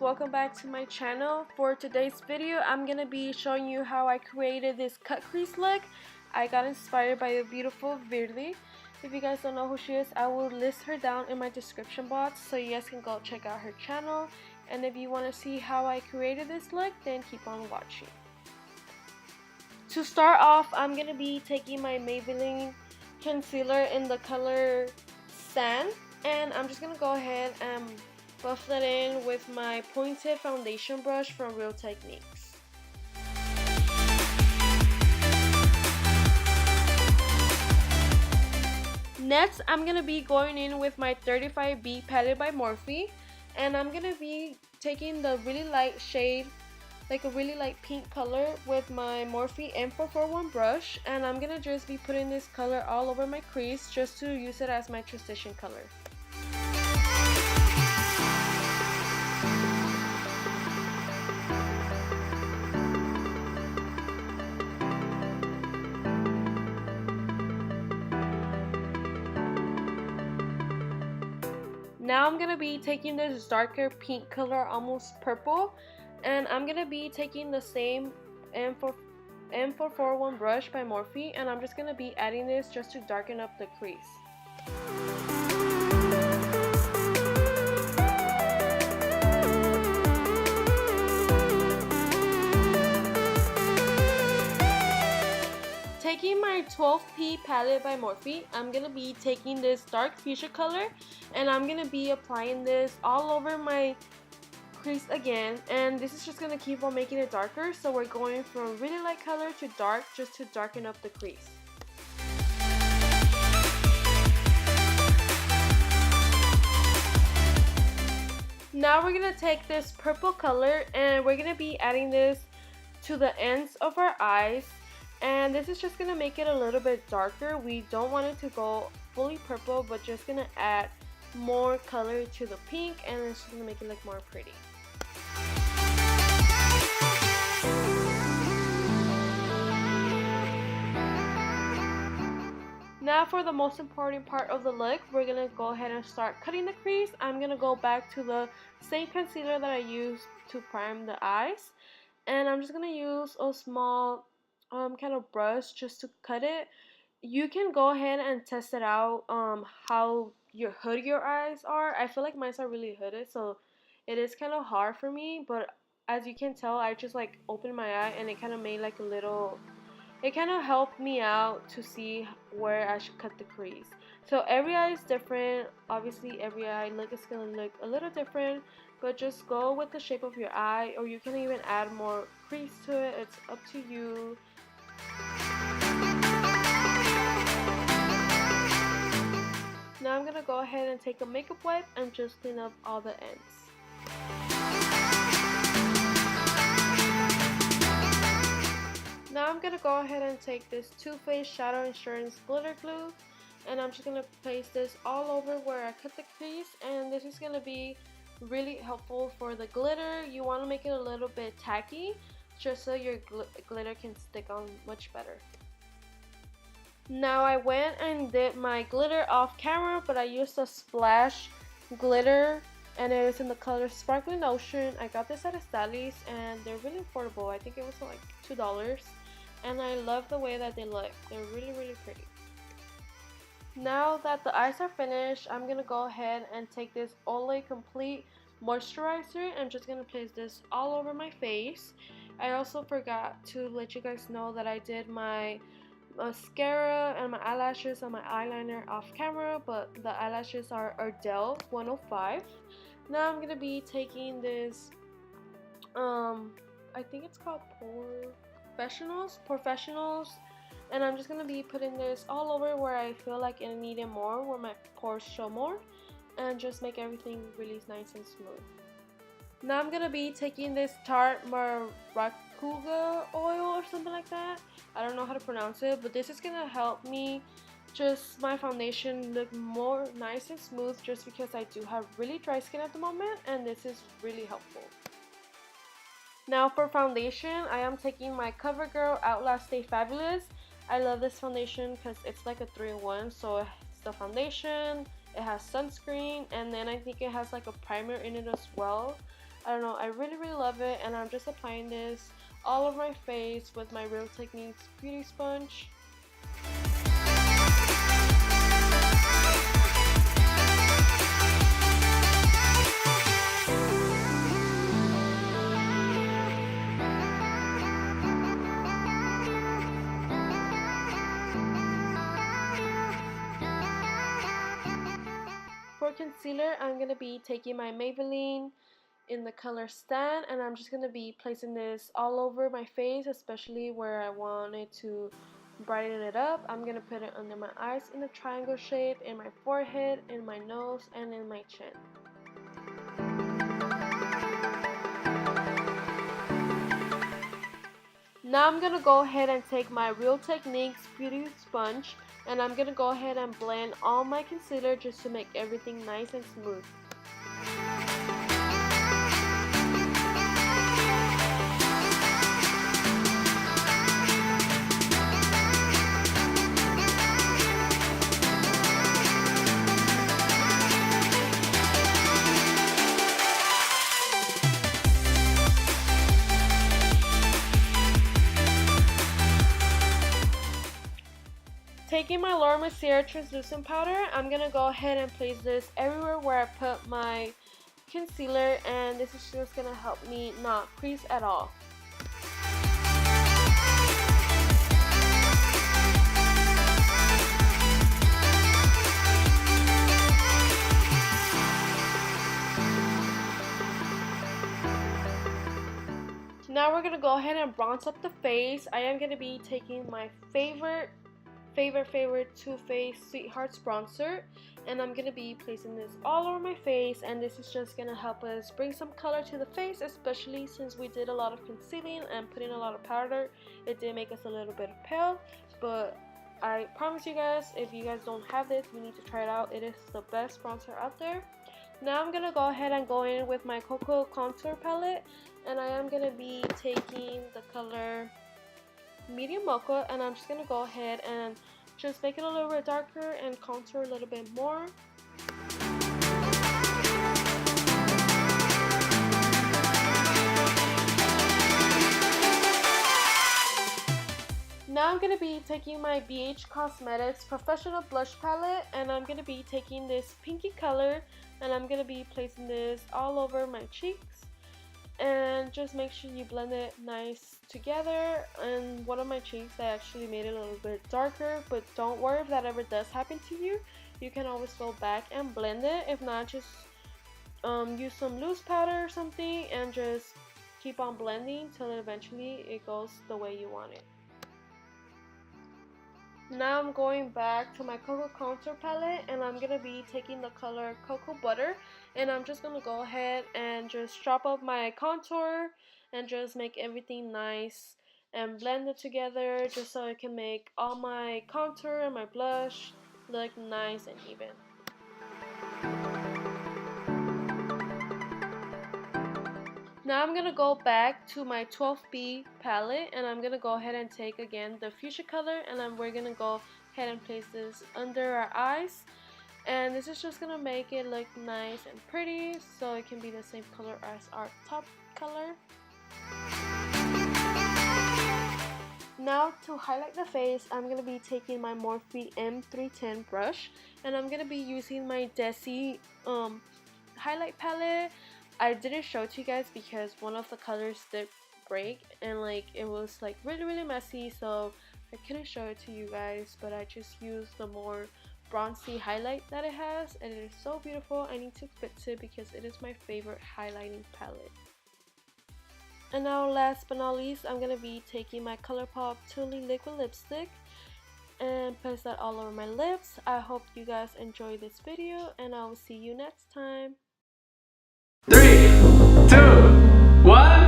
welcome back to my channel. For today's video, I'm gonna be showing you how I created this cut crease look. I got inspired by the beautiful Viirdii. If you guys don't know who she is, I will list her down in my description box so you guys can go check out her channel. And if you want to see how I created this look, then keep on watching. To start off, I'm gonna be taking my Maybelline concealer in the color Sand, and I'm just gonna go ahead and buff that in with my pointed foundation brush from Real Techniques. Next, I'm gonna be going in with my 35B palette by Morphe, and I'm gonna be taking the really light shade, like a really light pink color, with my Morphe M441 brush, and I'm gonna just be putting this color all over my crease just to use it as my transition color. Now I'm gonna be taking this darker pink color, almost purple, and I'm gonna be taking the same M441 brush by Morphe, and I'm just gonna be adding this just to darken up the crease. Taking my 12P palette by Morphe, I'm going to be taking this dark fuchsia color, and I'm going to be applying this all over my crease again, and this is just going to keep on making it darker, so we're going from really light color to dark just to darken up the crease. Now we're going to take this purple color and we're going to be adding this to the ends of our eyes. And this is just going to make it a little bit darker. We don't want it to go fully purple, but just going to add more color to the pink, and it's just going to make it look more pretty. Now for the most important part of the look, we're going to go ahead and start cutting the crease. I'm going to go back to the same concealer that I used to prime the eyes. And I'm just going to use a small kind of brush just to cut it. You can go ahead and test it out how hooded your eyes are. I feel like mine are really hooded, so it is kind of hard for me, but as you can tell, I just like opened my eye and it kind of made like a little, it kind of helped me out to see where I should cut the crease. So every eye is different. Obviously every eye look is going to look a little different, but just go with the shape of your eye, or you can even add more crease to it. It's up to you. Now I'm going to go ahead and take a makeup wipe and just clean up all the ends. Now I'm going to go ahead and take this Too Faced Shadow Insurance glitter glue, and I'm just going to place this all over where I cut the crease, and this is going to be really helpful for the glitter. You want to make it a little bit tacky just so your glitter can stick on much better. Now I went and did my glitter off camera, but I used a splash glitter, and it is in the color Sparkling Ocean. I got this at Sally's and they're really affordable. I think it was like $2, and I love the way that they look. They're really, really pretty. Now that the eyes are finished, I'm gonna go ahead and take this Olay Complete moisturizer. I'm just gonna place this all over my face. I also forgot to let you guys know that I did my mascara and my eyelashes and my eyeliner off camera, but the eyelashes are Ardell 105. Now I'm gonna be taking this I think it's called Professionals, and I'm just gonna be putting this all over where I feel like it needed more, where my pores show more, and just make everything really nice and smooth. Now I'm gonna be taking this Tarte Maracuja oil or something like that. I don't know how to pronounce it, but this is gonna help me just my foundation look more nice and smooth, just because I do have really dry skin at the moment, and this is really helpful. Now for foundation, I am taking my CoverGirl Outlast Stay Fabulous. I love this foundation because it's like a 3-in-1, so it's the foundation, it has sunscreen, and then I think it has like a primer in it as well. I don't know, I really love it, and I'm just applying this all over my face with my Real Techniques beauty sponge. For concealer, I'm going to be taking my Maybelline in the color Stan, and I'm just going to be placing this all over my face, especially where I want it to brighten it up. I'm going to put it under my eyes in a triangle shape, in my forehead, in my nose, and in my chin. Now I'm going to go ahead and take my Real Techniques beauty sponge, and I'm going to go ahead and blend all my concealer just to make everything nice and smooth. Taking my Laura Mercier translucent powder, I'm going to go ahead and place this everywhere where I put my concealer, and this is just going to help me not crease at all. Now we're going to go ahead and bronze up the face. I am going to be taking my favorite Too Faced Sweethearts bronzer, and I'm going to be placing this all over my face, and this is just going to help us bring some color to the face, especially since we did a lot of concealing and putting a lot of powder. It did make us a little bit pale, but I promise you guys, if you guys don't have this, you need to try it out. It is the best bronzer out there. Now I'm going to go ahead and go in with my Cocoa Contour Palette, and I am going to be taking the color Medium Mocha, and I'm just going to go ahead and just make it a little bit darker and contour a little bit more. Now I'm going to be taking my BH Cosmetics Professional Blush Palette, and I'm going to be taking this pinky color, and I'm going to be placing this all over my cheeks. And just make sure you blend it nice together. And one of my cheeks, I actually made it a little bit darker, but don't worry if that ever does happen to you. You can always go back and blend it. If not, just use some loose powder or something and just keep on blending till eventually it goes the way you want it. Now I'm going back to my Cocoa Contour Palette, and I'm going to be taking the color Cocoa Butter, and I'm just going to go ahead and just drop up my contour and just make everything nice and blend it together just so I can make all my contour and my blush look nice and even. Now I'm going to go back to my 12B palette, and I'm going to go ahead and take again the fuchsia color, and then we're going to go ahead and place this under our eyes. And this is just going to make it look nice and pretty, so it can be the same color as our top color. Now to highlight the face, I'm going to be taking my Morphe M310 brush, and I'm going to be using my Desi highlight palette. I didn't show it to you guys because one of the colors did break, and like it was like really messy, so I couldn't show it to you guys, but I just used the more bronzy highlight that it has, and it is so beautiful. I need to fix it because it is my favorite highlighting palette. And now last but not least, I'm going to be taking my ColourPop Tully Liquid Lipstick and place that all over my lips. I hope you guys enjoy this video, and I will see you next time. 3, 2, 1